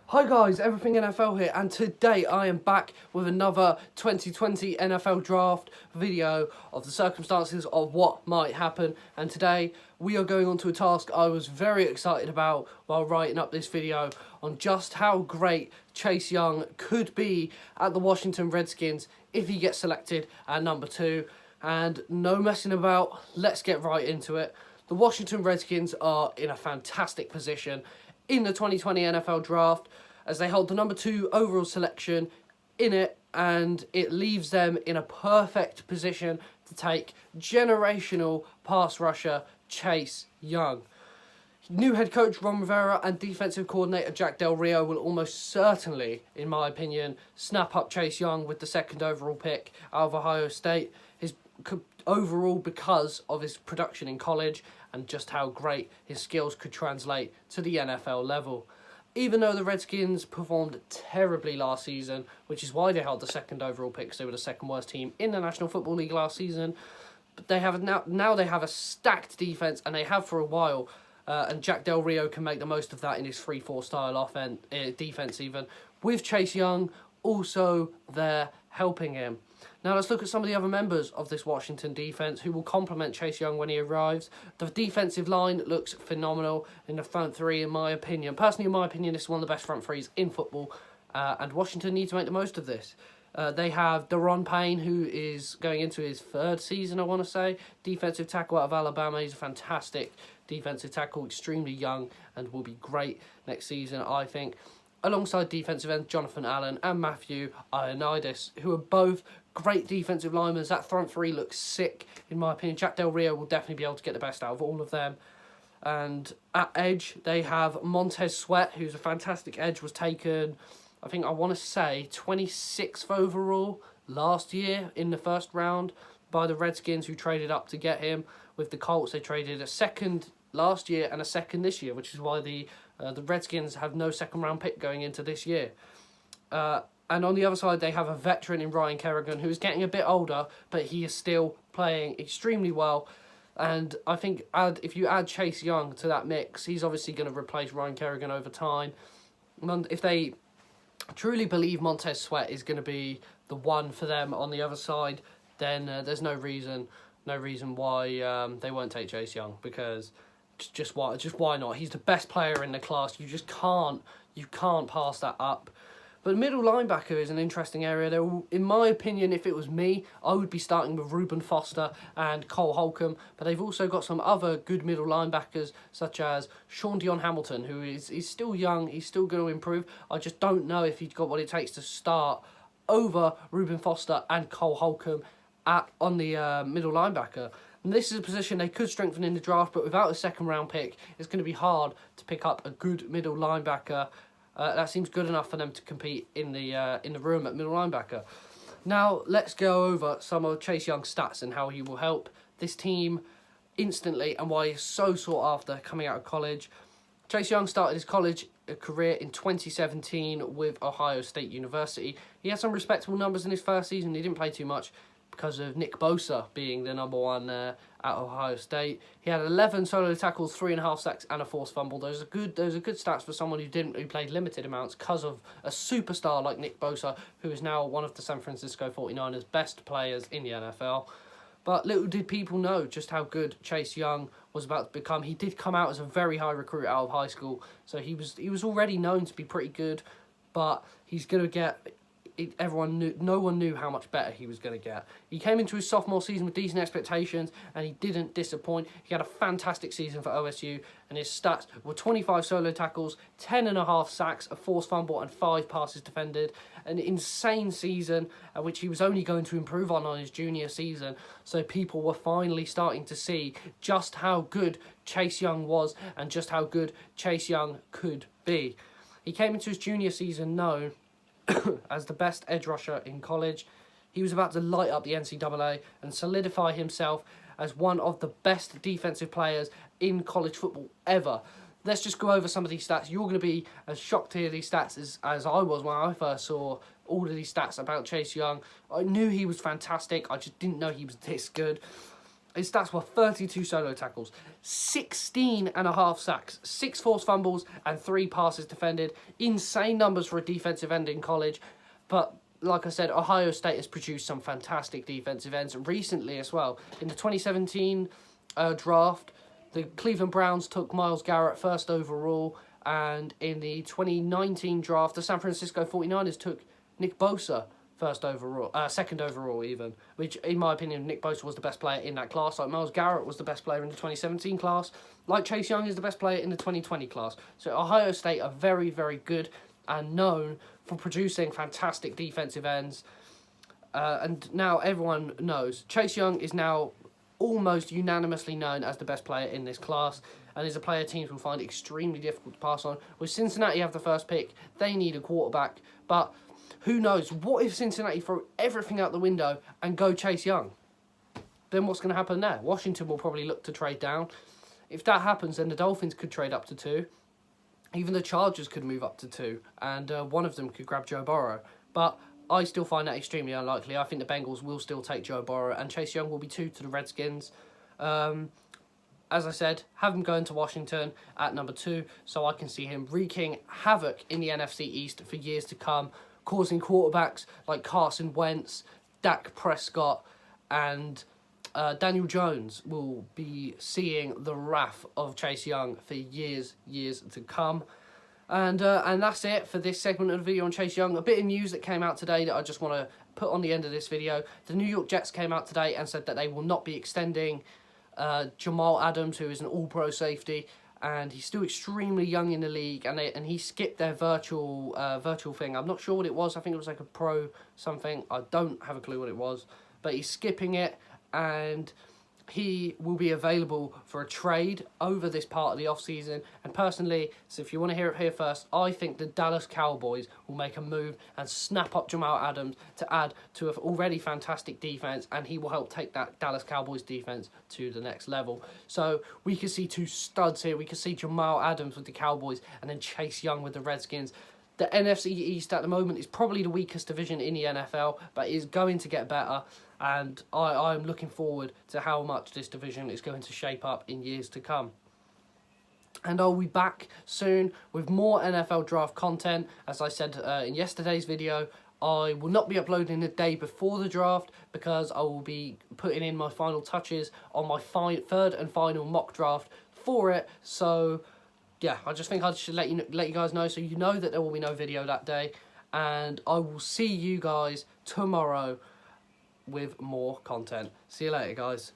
Hi guys, Everything NFL here, and today I am back with another 2020 NFL Draft video of the circumstances of what might happen. And today we are going on to a task I was very excited about while writing up this video on just how great Chase Young could be at the Washington Redskins if he gets selected at number 2. And no messing about, let's get right into it. The Washington Redskins are in a fantastic position in the 2020 NFL Draft, as they hold the number 2 overall selection in it, and it leaves them in a perfect position to take generational pass rusher Chase Young. New head coach Ron Rivera and defensive coordinator Jack Del Rio will almost certainly, in my opinion, snap up Chase Young with the 2nd overall pick out of Ohio State. His overall, because of his production in college and just how great his skills could translate to the NFL level. Even though the Redskins performed terribly last season, which is why they held the 2nd overall pick, because they were the 2nd worst team in the National Football League last season, but they have now they have a stacked defense, and they have for a while. And Jack Del Rio can make the most of that in his 3-4 style defense, even with Chase Young also there helping him. Now let's look at some of the other members of this Washington defense who will complement Chase Young when he arrives. The defensive line looks phenomenal in the front three, in my opinion. Personally, in my opinion, this is one of the best front threes in football, and Washington need to make the most of this. They have Daron Payne, who is going into his 3rd season, I want to say. Defensive tackle out of Alabama. He's a fantastic defensive tackle, extremely young, and will be great next season, I think. Alongside defensive ends Jonathan Allen and Matthew Ioannidis, who are both great defensive linemen. That front three looks sick, in my opinion. Jack Del Rio will definitely be able to get the best out of all of them. And at edge, they have Montez Sweat, who's a fantastic edge, was taken, I want to say, 26th overall last year in the 1st round by the Redskins, who traded up to get him. With the Colts, they traded a 2nd last year and a 2nd this year, which is why the Redskins have no 2nd round pick going into this year. And on the other side, they have a veteran in Ryan Kerrigan, who is getting a bit older, but he is still playing extremely well. And I think if you add Chase Young to that mix, he's obviously going to replace Ryan Kerrigan over time. If they truly believe Montez Sweat is going to be the one for them on the other side, then there's no reason why they won't take Chase Young, because just why not? He's the best player in the class. You can't pass that up. But middle linebacker is an interesting area. In my opinion, if it was me, I would be starting with Reuben Foster and Cole Holcomb. But they've also got some other good middle linebackers, such as Sean Dion Hamilton, who is still young. He's still going to improve. I just don't know if he's got what it takes to start over Reuben Foster and Cole Holcomb on the middle linebacker. And this is a position they could strengthen in the draft, but without a 2nd round pick, it's going to be hard to pick up a good middle linebacker. That seems good enough for them to compete in the room at middle linebacker. Now let's go over some of Chase Young's stats and how he will help this team instantly, and why he's so sought after coming out of college. Chase Young started his college career in 2017 with Ohio State University. He had some respectable numbers in his 1st season. He didn't play too much because of Nick Bosa being the number 1 there at Ohio State. He had 11 solo tackles, 3.5 sacks, and a forced fumble. Those are good stats for someone who played limited amounts because of a superstar like Nick Bosa, who is now one of the San Francisco 49ers' best players in the NFL. But little did people know just how good Chase Young was about to become. He did come out as a very high recruit out of high school, so he was already known to be pretty good, but he's going to get... no one knew how much better he was going to get. He came into his sophomore season with decent expectations, and he didn't disappoint. He had a fantastic season for OSU, and his stats were 25 solo tackles, 10.5 sacks, a forced fumble, and 5 passes defended. An insane season, which he was only going to improve on his junior season. So people were finally starting to see just how good Chase Young was, and just how good Chase Young could be. He came into his junior season known as the best edge rusher in college. He was about to light up the NCAA and solidify himself as one of the best defensive players in college football ever. Let's just go over some of these stats. You're going to be as shocked to hear these stats as I was when I first saw all of these stats about Chase Young. I knew he was fantastic. I just didn't know he was this good. His stats were 32 solo tackles, 16.5 sacks, 6 forced fumbles, and 3 passes defended. Insane numbers for a defensive end in college. But like I said, Ohio State has produced some fantastic defensive ends recently as well. In the 2017 draft, the Cleveland Browns took Myles Garrett first overall. And in the 2019 draft, the San Francisco 49ers took Nick Bosa second overall even, which in my opinion, Nick Bosa was the best player in that class. Like Myles Garrett was the best player in the 2017 class. Like Chase Young is the best player in the 2020 class. So Ohio State are very, very good and known for producing fantastic defensive ends. And now everyone knows Chase Young is now almost unanimously known as the best player in this class, and is a player teams will find extremely difficult to pass on. With Cincinnati have the first pick, they need a quarterback, but who knows? What if Cincinnati throw everything out the window and go Chase Young? Then what's going to happen there? Washington will probably look to trade down. If that happens, then the Dolphins could trade up to 2. Even the Chargers could move up to 2, and one of them could grab Joe Burrow. But I still find that extremely unlikely. I think the Bengals will still take Joe Burrow, and Chase Young will be 2 to the Redskins. As I said, have him going to Washington at number 2, so I can see him wreaking havoc in the NFC East for years to come, causing quarterbacks like Carson Wentz, Dak Prescott, and Daniel Jones will be seeing the wrath of Chase Young for years to come. And that's it for this segment of the video on Chase Young. A bit of news that came out today that I just want to put on the end of this video. The New York Jets came out today and said that they will not be extending Jamal Adams, who is an all-pro safety, and he's still extremely young in the league, and he skipped their virtual thing. I'm not sure what it was. I think it was like a pro something. I don't have a clue what it was, but he's skipping it, and he will be available for a trade over this part of the offseason. And personally, so if you want to hear it here first, I think the Dallas Cowboys will make a move and snap up Jamal Adams to add to an already fantastic defense, and he will help take that Dallas Cowboys defense to the next level. So we could see 2 studs here. We could see Jamal Adams with the Cowboys and then Chase Young with the Redskins. The NFC East at the moment is probably the weakest division in the NFL, but is going to get better. And I'm looking forward to how much this division is going to shape up in years to come. And I'll be back soon with more NFL draft content. As I said in yesterday's video, I will not be uploading the day before the draft because I will be putting in my final touches on my third and final mock draft for it. So yeah, I just think I should let you guys know, so you know that there will be no video that day. And I will see you guys tomorrow with more content. See you later, guys.